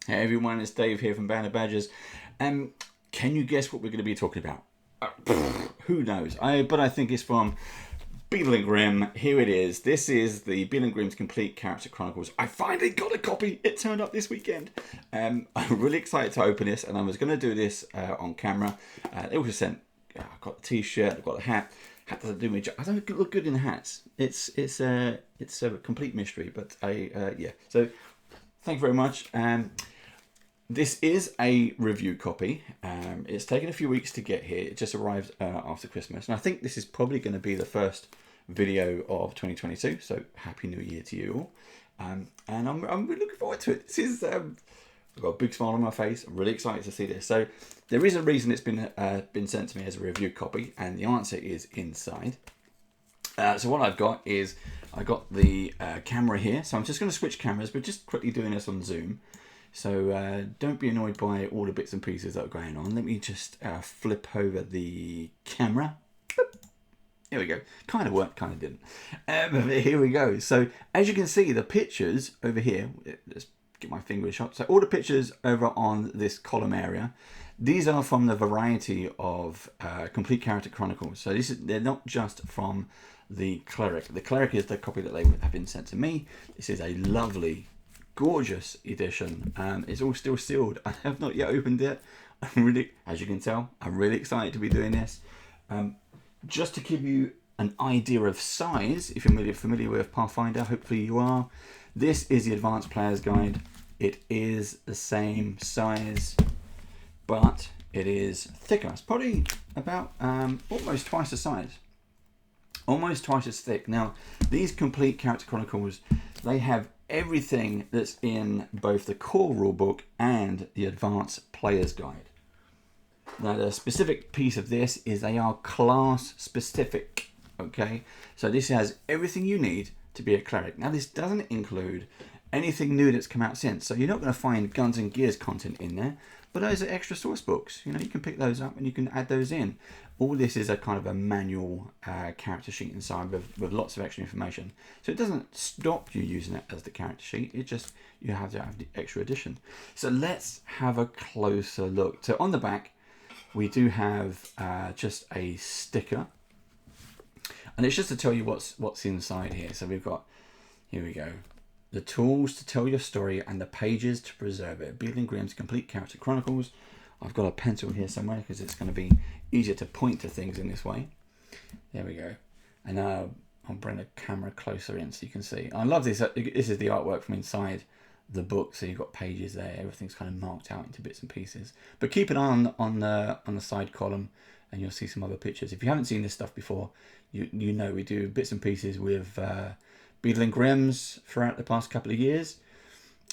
Hey everyone, it's Dave here from Band of Badgers. Can you guess what we're going to be talking about? Who knows? But I think it's from Beadle and Grimm. Here it is. This is the Beadle and Grimm's Complete Character Chronicles. I finally got a copy. It turned up this weekend. I'm really excited to open this, and I was going to do this on camera. They also sent. I've got the T-shirt. I've got the hat. Hat doesn't do me. I don't look good in the hats. It's a complete mystery. But yeah. So thank you very much. This is a review copy. It's taken a few weeks to get here. It just arrived after Christmas. And I think this is probably going to be the first video of 2022. So Happy New Year to you all. And I'm really looking forward to it. This is, I've got a big smile on my face. I'm really excited to see this. So there is a reason it's been sent to me as a review copy. And the answer is inside. So what I've got is, I got the camera here. So I'm just going to switch cameras, but just quickly doing this on Zoom. So don't be annoyed by all the bits and pieces that are going on. Let me just flip over the camera. Here we go. Kind of worked, kind of didn't. But here we go. So as you can see, the pictures over here, let's get my finger shot. So all the pictures over on this column area, these are from the variety of Complete Character Chronicles. So they're not just from the Cleric. The Cleric is the copy that they have been sent to me. This is a lovely, gorgeous edition. It's all still sealed. I have not yet opened it. I'm really, as you can tell, I'm really excited to be doing this. Just to give you an idea of size, if you're familiar with Pathfinder, hopefully you are. This is the Advanced Player's Guide. It is the same size, but it is thicker. It's probably about almost twice the size. Almost twice as thick. Now, these Complete Character Chronicles, they have everything that's in both the core rulebook and the Advanced Player's Guide. Now, the specific piece of this is they are class specific. Okay, so this has everything you need to be a cleric. Now, this doesn't include anything new that's come out since, so you're not going to find Guns and Gears content in there. But those are extra source books. You know, you can pick those up and you can add those in. All this is a kind of a manual character sheet inside with lots of extra information. So it doesn't stop you using it as the character sheet. It just, you have to have the extra edition. So let's have a closer look. So on the back, we do have just a sticker. And it's just to tell you what's inside here. So we've got, here we go. The tools to tell your story and the pages to preserve it. Beadle and Grimm's Complete Character Chronicles. I've got a pencil here somewhere because it's going to be easier to point to things in this way. There we go. And now I'll bring the camera closer in so you can see. I love this. This is the artwork from inside the book. So you've got pages there. Everything's kind of marked out into bits and pieces. But keep an eye on the side column and you'll see some other pictures. If you haven't seen this stuff before, you know we do bits and pieces with Beadle and Grimm's throughout the past couple of years.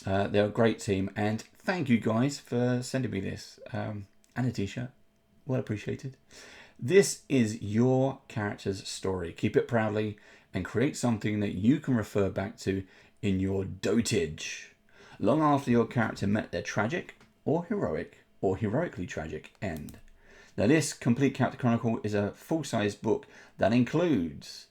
They're a great team, and thank you guys for sending me this and a t-shirt. Well appreciated. This is your character's story. Keep it proudly and create something that you can refer back to in your dotage long after your character met their tragic or heroically tragic end. Now, this Complete Character Chronicle is a full-size book that includes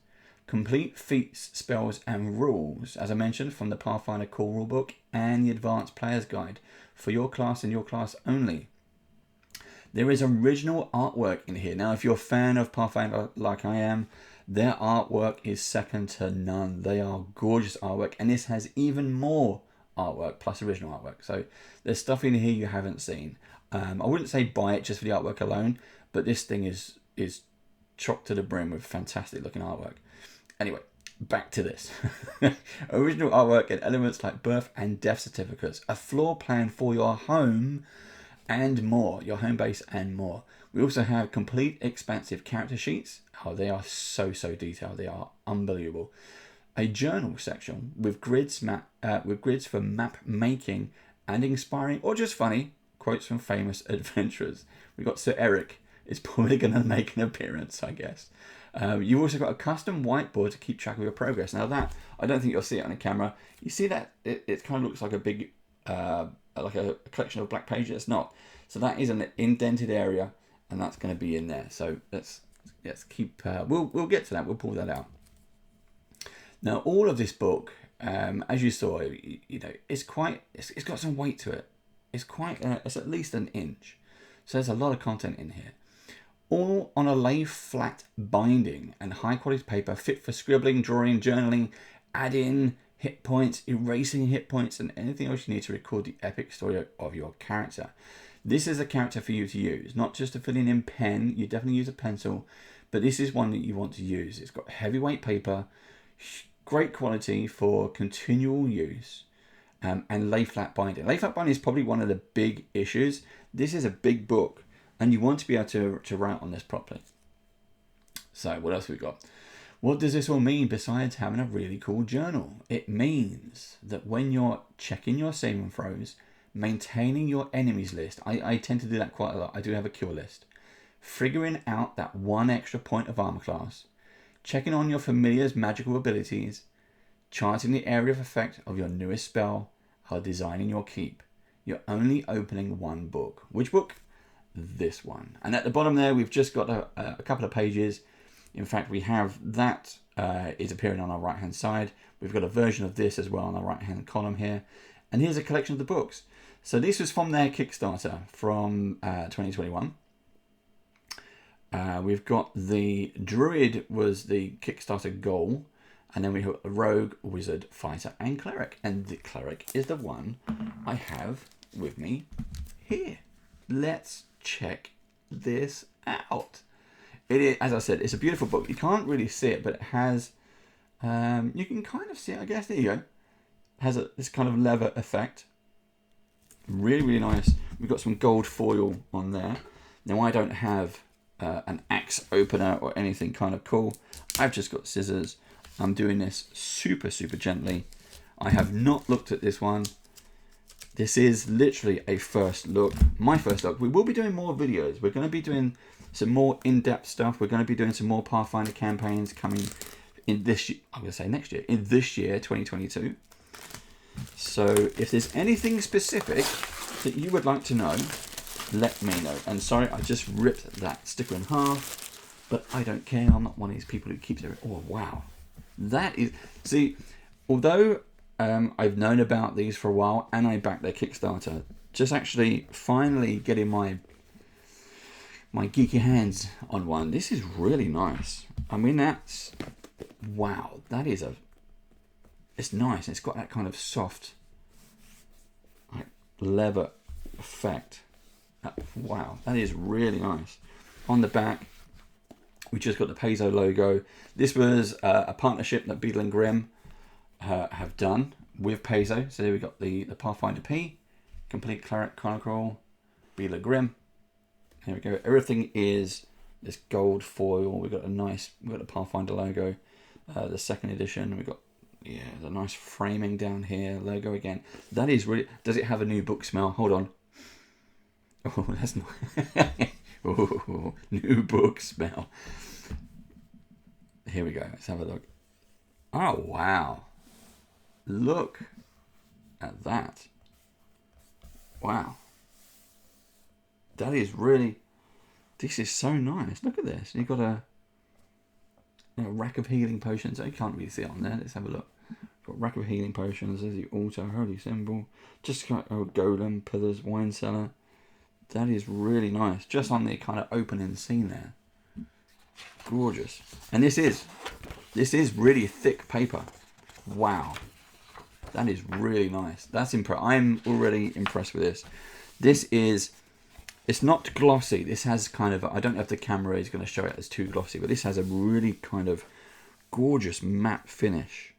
complete feats, spells, and rules, as I mentioned, from the Pathfinder core rulebook and the Advanced Player's Guide for your class and your class only. There is original artwork in here. Now, if you're a fan of Pathfinder like I am, their artwork is second to none. They are gorgeous artwork, and this has even more artwork plus original artwork. So there's stuff in here you haven't seen. I wouldn't say buy it just for the artwork alone, but this thing is chocked to the brim with fantastic looking artwork. Anyway, back to this. Original artwork and elements like birth and death certificates, a floor plan for your home and more, your home base and more. We also have complete expansive character sheets. Oh, they are so detailed. They are unbelievable. A journal section with grids for map making and inspiring or just funny quotes from famous adventurers. We've got Sir Eric is probably going to make an appearance, I guess. You've also got a custom whiteboard to keep track of your progress. Now that, I don't think you'll see it on the camera. You see that it kind of looks like a big, like a collection of black pages. It's not. So that is an indented area, and that's going to be in there. So let's keep. We'll get to that. We'll pull that out. Now all of this book, as you saw, you know, it's got some weight to it. it's it's at least an inch. So there's a lot of content in here. All on a lay flat binding and high quality paper, fit for scribbling, drawing, journaling, adding hit points, erasing hit points, and anything else you need to record the epic story of your character. This is a character for you to use, not just to fill in pen. You definitely use a pencil, but this is one that you want to use. It's got heavyweight paper, great quality for continual use, and lay flat binding. Lay flat binding is probably one of the big issues. This is a big book, and you want to be able to write on this properly. So what else have we got? What does this all mean besides having a really cool journal? It means that when you're checking your saving throws, maintaining your enemies list, I tend to do that quite a lot. I do have a cure list. Figuring out that one extra point of armor class, checking on your familiar's magical abilities, charting the area of effect of your newest spell, or designing your keep. You're only opening one book. Which book? This one. And at the bottom there, we've just got a couple of pages. In fact, we have that is appearing on our right hand side. We've got a version of this as well on the right hand column here. And here's a collection of the books. So this was from their Kickstarter from 2021. We've got the Druid was the Kickstarter goal. And then we have a Rogue, Wizard, Fighter, and Cleric. And the Cleric is the one I have with me here. Let's check this out. It is, as I said, it's a beautiful book. You can't really see it, but it has, you can kind of see it, I guess. There you go. It has this kind of leather effect. Really, really nice. We've got some gold foil on there. Now, I don't have an axe opener or anything kind of cool. I've just got scissors. I'm doing this super, super gently. I have not looked at this one. This is literally a first look. My first look. We will be doing more videos. We're going to be doing some more in-depth stuff. We're going to be doing some more Pathfinder campaigns coming in this year. I'm going to say next year. In this year, 2022. So if there's anything specific that you would like to know, let me know. And sorry, I just ripped that sticker in half, but I don't care. I'm not one of these people who keeps it. Oh, wow. That is... See, although I've known about these for a while and I backed their Kickstarter, just actually finally getting my geeky hands on one. This is really nice. I mean, that's... Wow. That is a... It's nice. It's got that kind of soft like leather effect. Wow, that is really nice. On the back, we just got the Paizo logo. This was a partnership that Beadle and Grimm have done with Paizo. So there we got the Pathfinder P, Complete Cleric Chronicle, Beadle and Grimm. There we go. Everything is this gold foil. We've got the Pathfinder logo. The second edition, we've got the nice framing down here, logo again. That is really... Does it have a new book smell? Hold on. Oh, that's not... Oh, new book smell. Here we go. Let's have a look. Oh, wow. Look at that. Wow. That is really... This is so nice. Look at this. You've got a rack of healing potions. I can't really see it on there. Let's have a look. Got rack of healing potions. There's the altar, holy symbol. Just got a golem, pillars, wine cellar. That is really nice. Just on the kind of opening scene there. Gorgeous. And this is really thick paper. Wow. That is really nice. That's I'm already impressed with this. This is... It's not glossy. This has kind of... I don't know if the camera is going to show it as too glossy, but this has a really kind of gorgeous matte finish.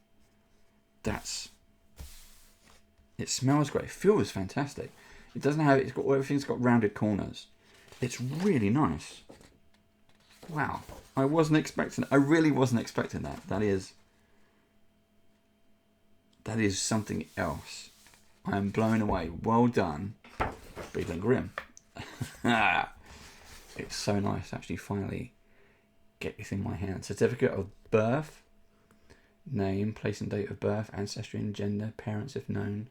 It smells great. It feels fantastic. It doesn't have... Everything's got rounded corners. It's really nice. Wow. I really wasn't expecting that. That is something else. I am blown away. Well done, Beadle and Grimm. It's so nice to actually finally get this in my hand. Certificate of birth, name, place and date of birth, ancestry and gender, parents if known,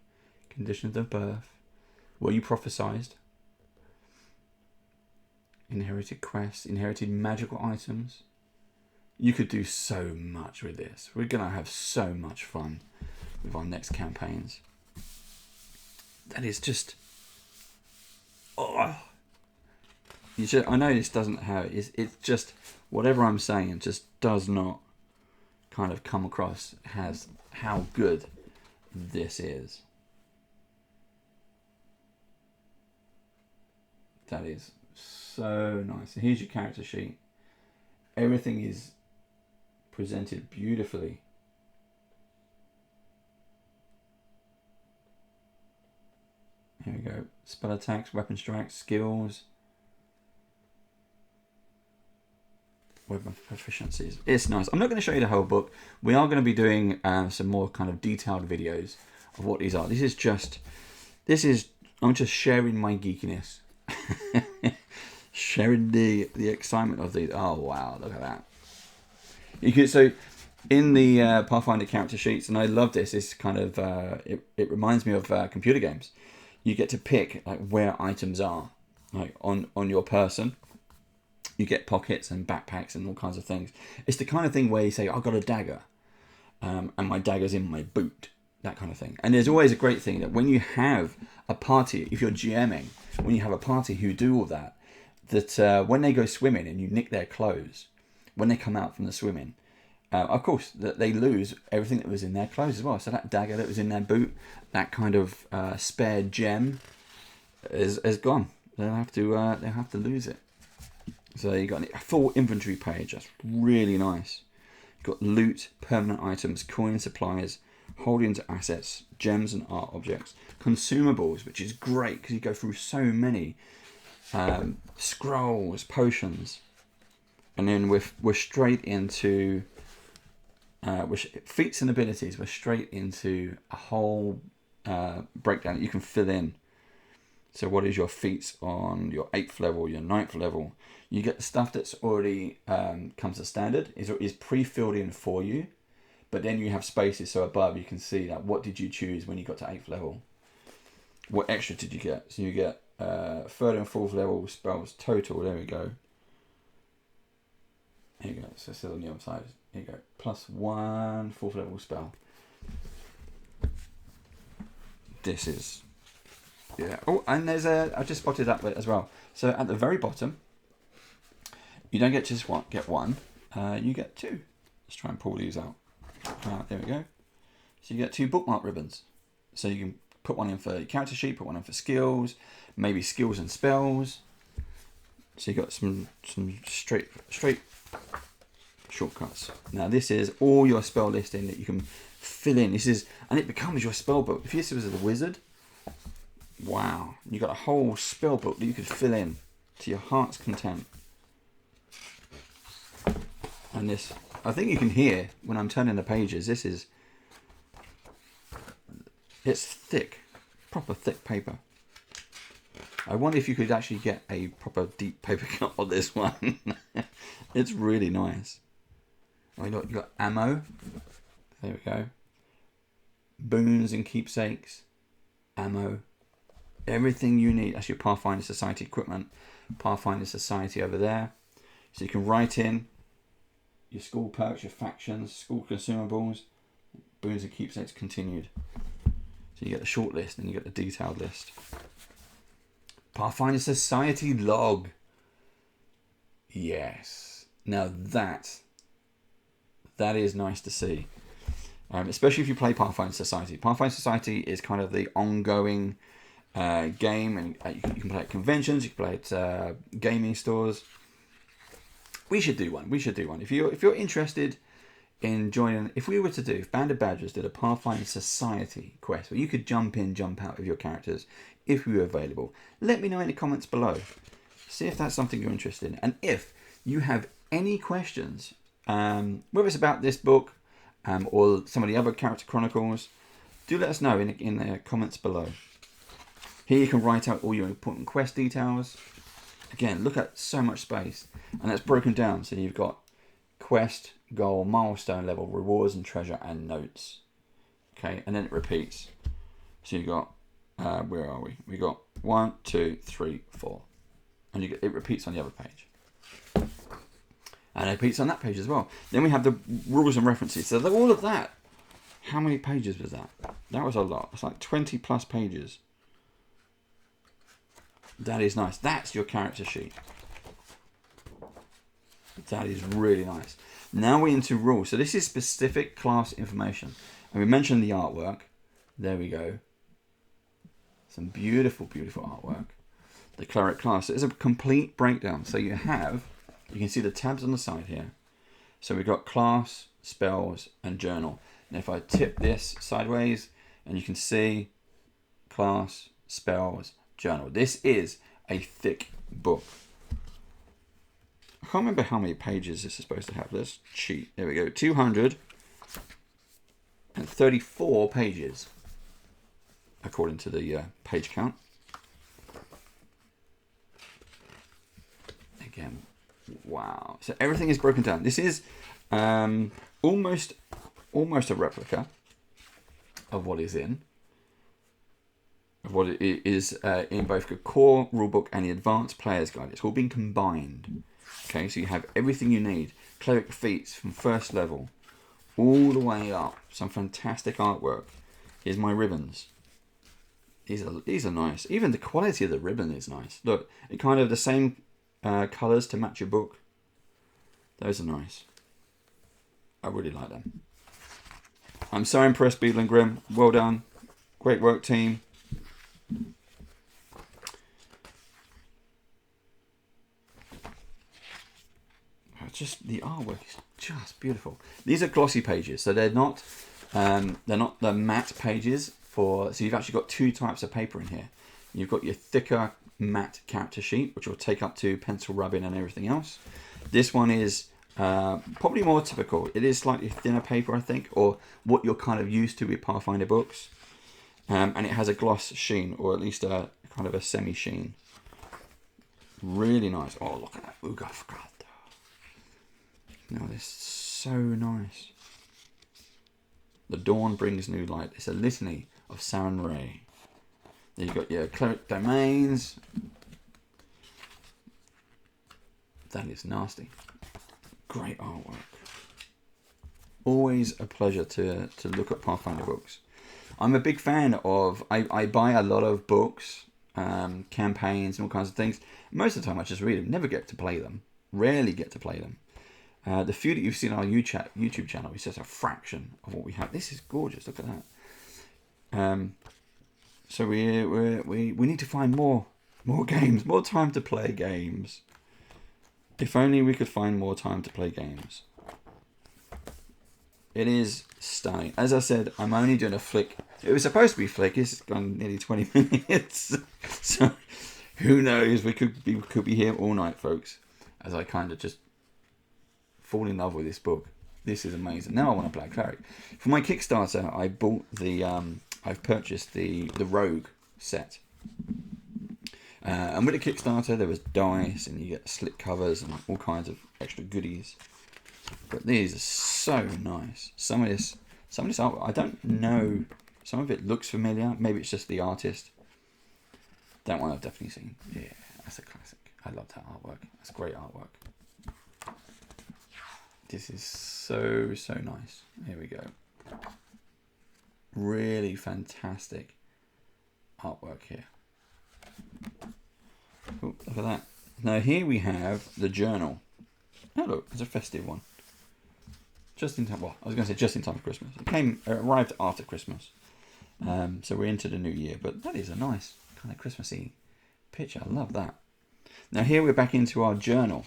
conditions of birth, were you prophesized, inherited quests, inherited magical items. You could do so much with this. We're gonna have so much fun with our next campaigns. That is just Oh, I know this doesn't have it's just whatever I'm saying just does not kind of come across as how good this is. That is so nice. So here's your character sheet. Everything is presented beautifully. Here we go. Spell attacks, weapon strikes, skills, weapon proficiencies. It's nice. I'm not going to show you the whole book. We are going to be doing some more kind of detailed videos of what these are. I'm just sharing my geekiness. Sharing the excitement of these. Oh wow, look at that. So in the Pathfinder character sheets, and I love this. It's kind of it reminds me of computer games. You get to pick like where items are, like on your person. You get pockets and backpacks and all kinds of things. It's the kind of thing where you say, I've got a dagger, and my dagger's in my boot, that kind of thing. And there's always a great thing that when you have a party, if you're GMing, when you have a party who do all that, that when they go swimming and you nick their clothes, when they come out from the swimming, of course, that they lose everything that was in their clothes as well. So that dagger that was in their boot, that kind of spare gem, is gone. They'll have to lose it. So you got a full inventory page. That's really nice. You've got loot, permanent items, coins, supplies, holdings, assets, gems and art objects, consumables, which is great because you go through so many scrolls, potions, and then we're straight into feats and abilities. We're straight into a whole breakdown that you can fill in. So what is your feats on your 8th level, your 9th level? You get the stuff that's already comes as standard, is pre-filled in for you. But then you have spaces, so above you can see that what did you choose when you got to 8th level? What extra did you get? So you get 3rd and 4th level spells total. There we go. Here you go. So still on the other side. Here you go. +1 4th level spell. This is... Yeah. Oh, and there's I just spotted that bit as well. So at the very bottom, you don't get just get one. You get 2. Let's try and pull these out. There we go. So you get 2 bookmark ribbons. So you can put one in for your character sheet, put one in for skills, maybe skills and spells. So you got some straight shortcuts. Now this is all your spell listing that you can fill in. And it becomes your spell book. If this was a wizard, wow, you got a whole spell book that you could fill in to your heart's content. And this, I think you can hear when I'm turning the pages, it's thick, proper thick paper. I wonder if you could actually get a proper deep paper cut on this one. It's really nice. Oh, you got ammo. There we go. Boons and keepsakes. Ammo. Everything you need. That's your Pathfinder Society equipment. Pathfinder Society over there. So you can write in your school perks, your factions, school consumables, boons and keepsakes continued. So you get the short list and you get the detailed list. Pathfinder Society log. Yes. Now that is nice to see. Especially if you play Pathfinder Society. Pathfinder Society is kind of the ongoing game, and you can play at conventions, you can play at gaming stores. We should do one. If you're interested in joining, if Band of Badgers did a Pathfinder Society quest where you could jump in, jump out with your characters, if we were available, let me know in the comments below. See if that's something you're interested in, and if you have any questions, whether it's about this book or some of the other character chronicles, do let us know in the comments below. Here you can write out all your important quest details. Again, look at so much space, and that's broken down. So you've got quest, goal, milestone level, rewards and treasure, and notes. Okay, and then it repeats. So you got where are we? We got 1, 2, 3, 4, and it repeats on the other page, and it repeats on that page as well. Then we have the rules and references. So all of that. How many pages was that? That was a lot. It's like 20+ pages. That is nice. That's your character sheet. That is really nice. Now we're into rules. So this is specific class information. And we mentioned the artwork. There we go. Some beautiful, beautiful artwork. The Cleric class. It's a complete breakdown. So you can see the tabs on the side here. So we've got class, spells, and journal. And if I tip this sideways, and you can see class, spells, journal. This is a thick book. I can't remember how many pages this is supposed to have. Let's cheat. There we go. 234 pages, according to the page count. Again, wow. So everything is broken down. This is almost a replica of what is in. What it is in both the core rulebook and the advanced player's guide. It's all been combined. Okay, so you have everything you need. Cleric feats from first level all the way up. Some fantastic artwork. Here's my ribbons. These are nice. Even the quality of the ribbon is nice. Look, it kind of the same colours to match your book. Those are nice. I really like them. I'm so impressed, Beadle and Grimm. Well done. Great work, team. Just the artwork is just beautiful. These are glossy pages, so they're not the matte pages for. So you've actually got two types of paper in here. You've got your thicker matte character sheet, which will take up to pencil rubbing and everything else. This one is probably more typical. It is slightly thinner paper, I think, or what you're kind of used to with Pathfinder books. And it has a gloss sheen, or at least a kind of a semi sheen. Really nice. Oh, look at that Ugafgard. No, this is so nice. The dawn brings new light. It's a litany of Saren Ray. Then you've got your cleric domains. That is nasty. Great artwork. Always a pleasure to look at Pathfinder books. I'm a big fan of, I buy a lot of books, campaigns and all kinds of things. Most of the time I just read them, never get to play them. Rarely get to play them. The few that you've seen on our YouTube channel is just a fraction of what we have. This is gorgeous. Look at that. So we need to find more games, more time to play games. If only we could find more time to play games. It is stunning. As I said, I'm only doing a flick. It was supposed to be flick. It's gone nearly 20 minutes. So who knows? We could be here all night, folks. As I kind of just fall in love with this book. This is amazing. Now I want to play Cleric. For my Kickstarter, I bought I've purchased the Rogue set. And with the Kickstarter, there was dice, and you get slip covers and all kinds of extra goodies. But these are so nice. Some of this art, I don't know. Some of it looks familiar. Maybe it's just the artist. That one I've definitely seen. Yeah, that's a classic. I love that artwork. That's great artwork. This is so nice. Here we go. Really fantastic artwork here. Ooh, look at that. Now here we have the journal. Oh look, it's a festive one. Just in time. Well, I was going to say just in time for Christmas. It arrived after Christmas. So we're into the new year. But that is a nice kind of Christmassy picture. I love that. Now here we're back into our journal.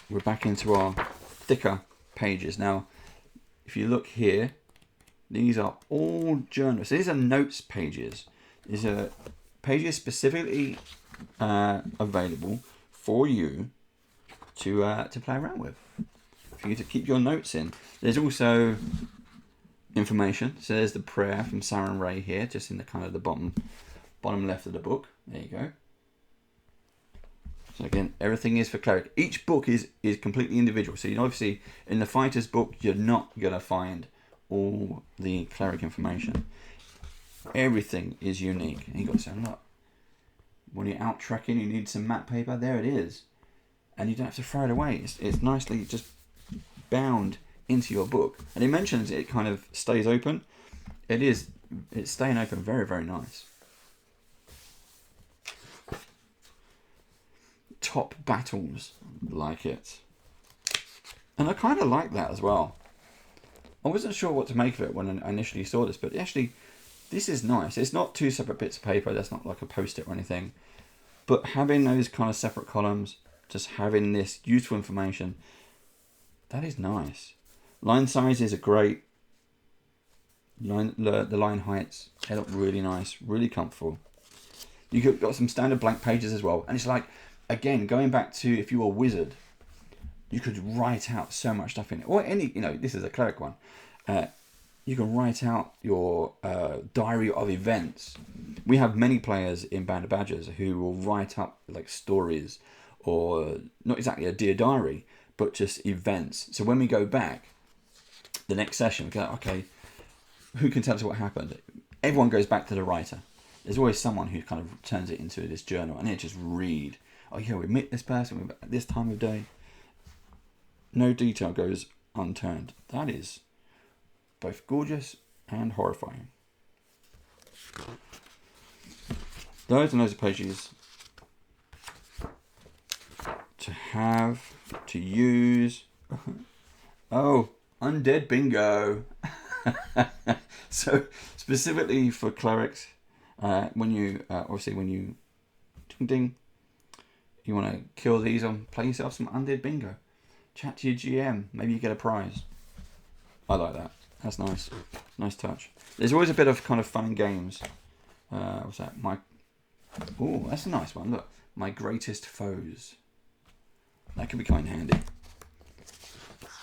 We're back into our thicker pages. Now, if you look here, these are all journals. So these are notes pages. These are pages specifically available for you to play around with, for you to keep your notes in. There's also information. So there's the prayer from Saren Ray here, just in the kind of the bottom left of the book. There you go. So again, everything is for Cleric. Each book is completely individual. So obviously in the Fighter's book, you're not going to find all the Cleric information. Everything is unique. And you've got to say, look, when you're out trekking, you need some matte paper. There it is. And you don't have to throw it away. It's nicely just bound into your book. And it mentions it kind of stays open. It's staying open very, very nice. top battles like it. And I kind of like that as well. I wasn't sure what to make of it when I initially saw this, but actually, this is nice. It's not two separate bits of paper. That's not like a post-it or anything. But having those kind of separate columns, just having this useful information, that is nice. Line sizes are great. The line heights, they look really nice, really comfortable. You've got some standard blank pages as well. And it's like, again, going back to if you were a wizard, you could write out so much stuff in it. Or any, this is a cleric one. You can write out your diary of events. We have many players in Band of Badgers who will write up like stories, or not exactly a dear diary, but just events. So when we go back, the next session, we go, okay, who can tell us what happened? Everyone goes back to the writer. There's always someone who kind of turns it into this journal, and they just read. Oh yeah, we met this person at this time of day. No detail goes unturned. That is both gorgeous and horrifying. Loads and loads of pages to have, to use. Oh, undead bingo. So specifically for clerics, when you ding ding, you want to kill these on, play yourself some undead bingo. Chat to your GM, maybe you get a prize. I like that. That's nice. Nice touch. There's always a bit of kind of fun and games. What's that? Oh, that's a nice one. Look, my greatest foes. That can be kind of handy.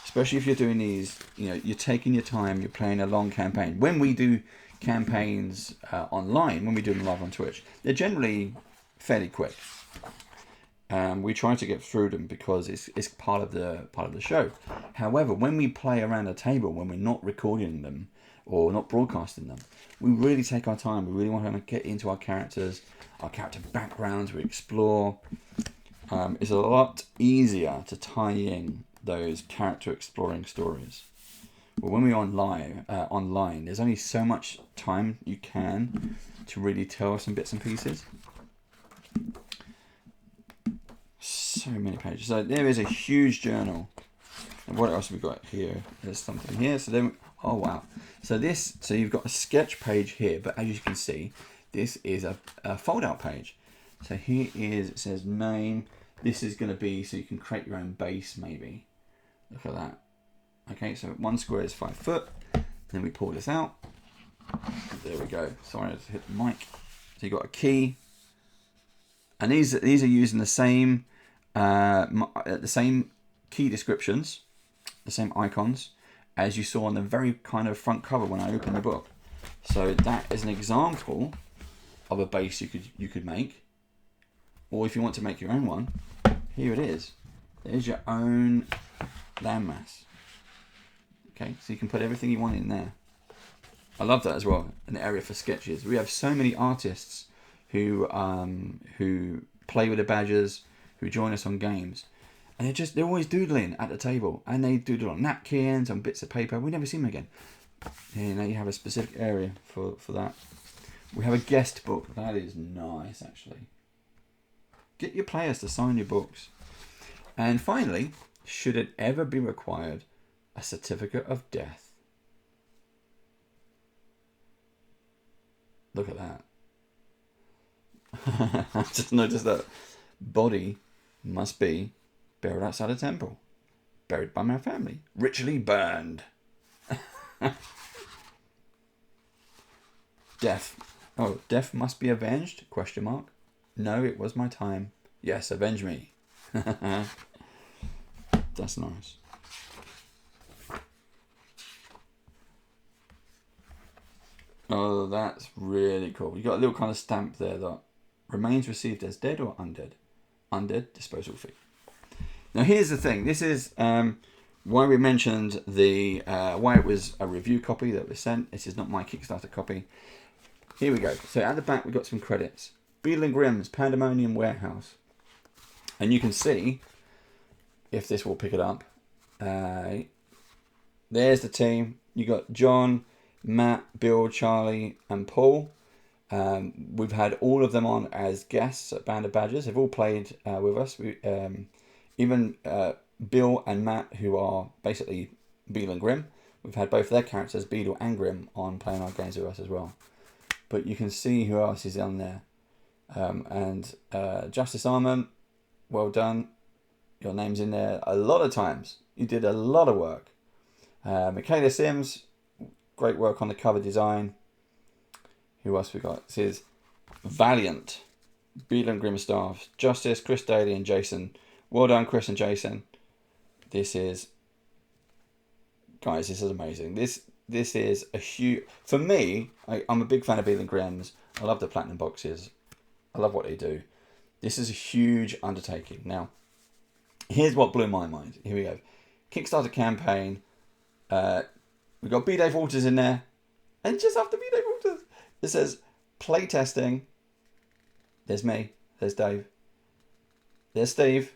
Especially if you're doing these, you're taking your time, you're playing a long campaign. When we do campaigns online, when we do them live on Twitch, they're generally fairly quick. We try to get through them because it's part of the show. However, when we play around a table, when we're not recording them or not broadcasting them, we really take our time. We really want to get into our characters, our character backgrounds. We explore. It's a lot easier to tie in those character exploring stories. But when we're online, there's only so much time you can to really tell some bits and pieces. So many pages. So there is a huge journal. And what else have we got here? There's something here. So then, oh wow. So you've got a sketch page here, but as you can see, this is a fold-out page. So here it says name. This is going to be so you can create your own base, maybe. Look at that. Okay, so 1 square is 5 foot. Then we pull this out. There we go. Sorry, I just hit the mic. So you've got a key. And these are using the same key descriptions, the same icons as you saw on the very kind of front cover when I opened the book. So that is an example of a base you could make, or if you want to make your own one, here it is. There's your own landmass. Okay, so you can put everything you want in there. I love that as well. An area for sketches. We have so many artists who play with the badgers, who join us on games, and they're always doodling at the table, and they doodle on napkins, on bits of paper. We never see them again. Here, now you have a specific area for that. We have a guest book. That is nice, actually. Get your players to sign your books. And finally, should it ever be required, a certificate of death. Look at that. I just noticed that body must be buried outside a temple, buried by my family, ritually burned. Death. Oh, death must be avenged? Question mark. No, it was my time. Yes, avenge me. That's nice. Oh, that's really cool. You got a little kind of stamp there that remains received as dead or undead. Undead, disposal fee. Now here's the thing. This is why we mentioned why it was a review copy that was sent. This is not my Kickstarter copy. Here we go. So at the back we've got some credits. Beadle and Grimm's Pandemonium Warehouse. And you can see, if this will pick it up, there's the team. You got John, Matt, Bill, Charlie, and Paul. We've had all of them on as guests at Band of Badgers. They've all played with us. Even Bill and Matt, who are basically Beadle and Grimm, we've had both their characters, Beadle and Grimm, on playing our games with us as well. But you can see who else is on there. And Justice Armament, well done. Your name's in there a lot of times. You did a lot of work. Michaela Sims, great work on the cover design. Who else we got? This is Valiant, Beadle and Grimm staff, Justice, Chris Daly and Jason. Well done, Chris and Jason. This is, guys, this is amazing. This is a huge, for me, I'm a big fan of Beadle and Grimm's. I love the platinum boxes. I love what they do. This is a huge undertaking. Now, here's what blew my mind. Here we go. Kickstarter campaign. We've got B. Dave Walters in there. And just after B. Dave Walters, it says playtesting. There's me. There's Dave. There's Steve.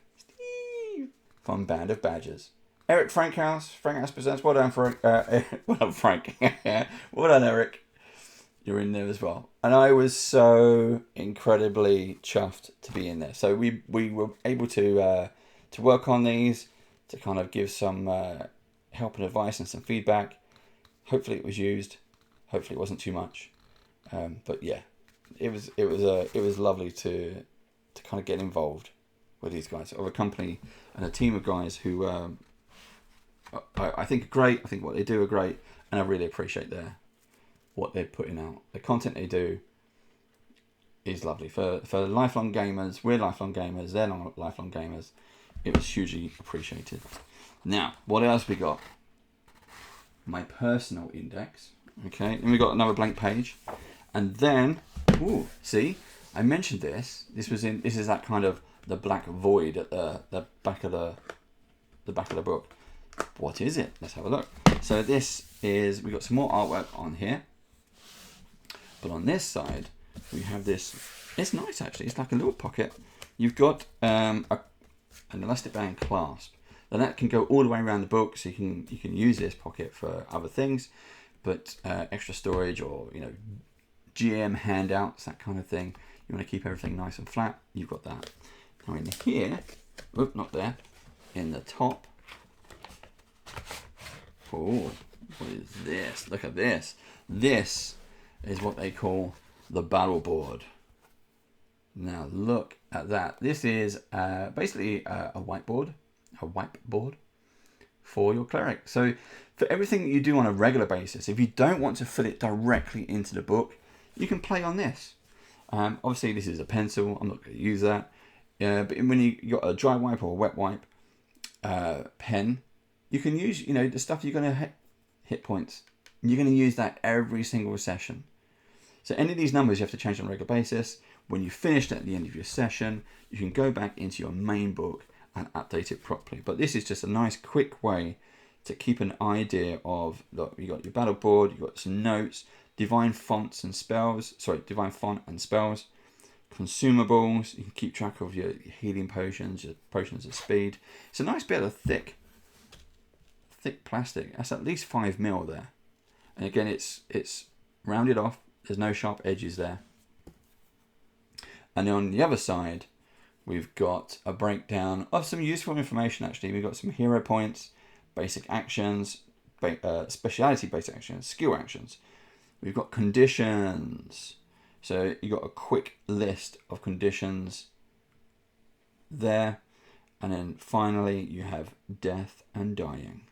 From Band of Badgers. Eric Frankhouse. Frankhouse presents. Well done, Frank. Well done, Frank. Well done, Eric. You're in there as well. And I was so incredibly chuffed to be in there. So we were able to work on these, to kind of give some help and advice and some feedback. Hopefully it was used. Hopefully it wasn't too much. But yeah, it was lovely to kind of get involved with these guys, of a company and a team of guys who I think are great. I think what they do are great, and I really appreciate what they're putting out. The content they do is lovely for lifelong gamers. We're lifelong gamers. They're not lifelong gamers. It was hugely appreciated. Now, what else we got? My personal index. Okay, then we got another blank page, and then, ooh, see, I mentioned this. This is that kind of the black void at the back of the book. What is it? Let's have a look. So this is, we got some more artwork on here, but on this side we have this. It's nice actually. It's like a little pocket. You've got an elastic band clasp. Then that can go all the way around the book, so you can use this pocket for other things, but extra storage or GM handouts, that kind of thing. You want to keep everything nice and flat. You've got that. Now in here, oop, not there. In the top. Oh, what is this? Look at this. This is what they call the battle board. Now look at that. This is basically a whiteboard for your cleric. So for everything that you do on a regular basis, if you don't want to fill it directly into the book, you can play on this. Obviously this is a pencil. I'm not going to use that. But when you got a dry wipe or a wet wipe pen, you can use the stuff you're going to hit points. You're going to use that every single session. So any of these numbers you have to change on a regular basis. When you finished at the end of your session, you can go back into your main book and update it properly. But this is just a nice quick way to keep an idea of, look, you got your battle board, you got some notes, divine font and spells, consumables. You can keep track of your healing potions, your potions of speed. It's a nice bit of thick plastic. That's at least 5mm there. And again, it's rounded off. There's no sharp edges there. And on the other side, we've got a breakdown of some useful information. Actually, we've got some hero points, basic actions, speciality basic actions, skill actions. We've got conditions. So you got a quick list of conditions there. And then finally you have death and dying.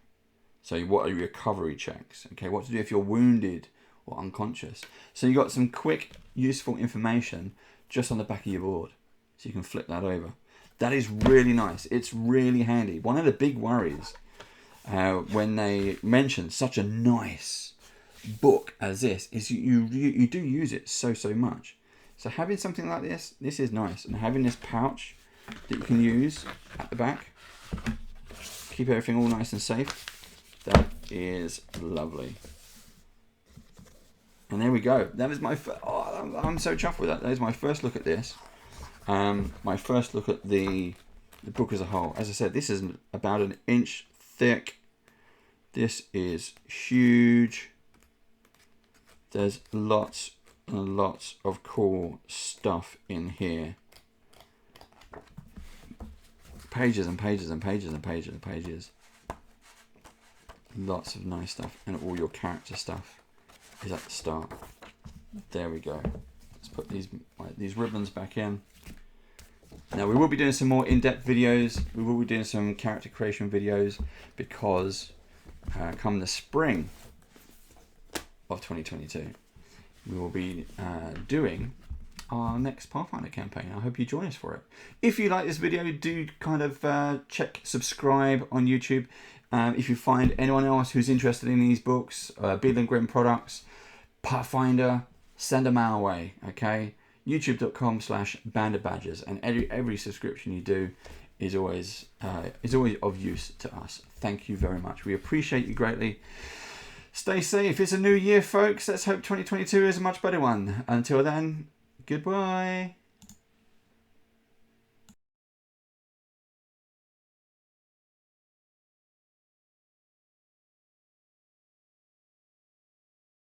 So what are your recovery checks? Okay, what to do if you're wounded or unconscious. So you got some quick useful information just on the back of your board. So you can flip that over. That is really nice. It's really handy. One of the big worries when they mention such a nice book as this is you do use it so much. So having something like this is nice, and having this pouch that you can use at the back, keep everything all nice and safe, that is lovely. And there we go. That is my I'm so chuffed with that. That is my first look at this. My first look at the book as a whole. As I said, this is about an inch thick. This is huge. There's lots lots of cool stuff in here. Pages and pages and pages and pages and pages. Lots of nice stuff, and all your character stuff is at the start. There we go. Let's put these ribbons back in. Now we will be doing some more in-depth videos. We will be doing some character creation videos because come the spring of 2022, we will be doing our next Pathfinder campaign. I hope you join us for it. If you like this video, do kind of subscribe on YouTube. If you find anyone else who's interested in these books, BEADLE and Grimm products, Pathfinder, send them our way, okay? youtube.com/bandofbadgers, and every subscription you do is always of use to us. Thank you very much. We appreciate you greatly. Stay safe. It's a new year, folks. Let's hope 2022 is a much better one. Until then, goodbye.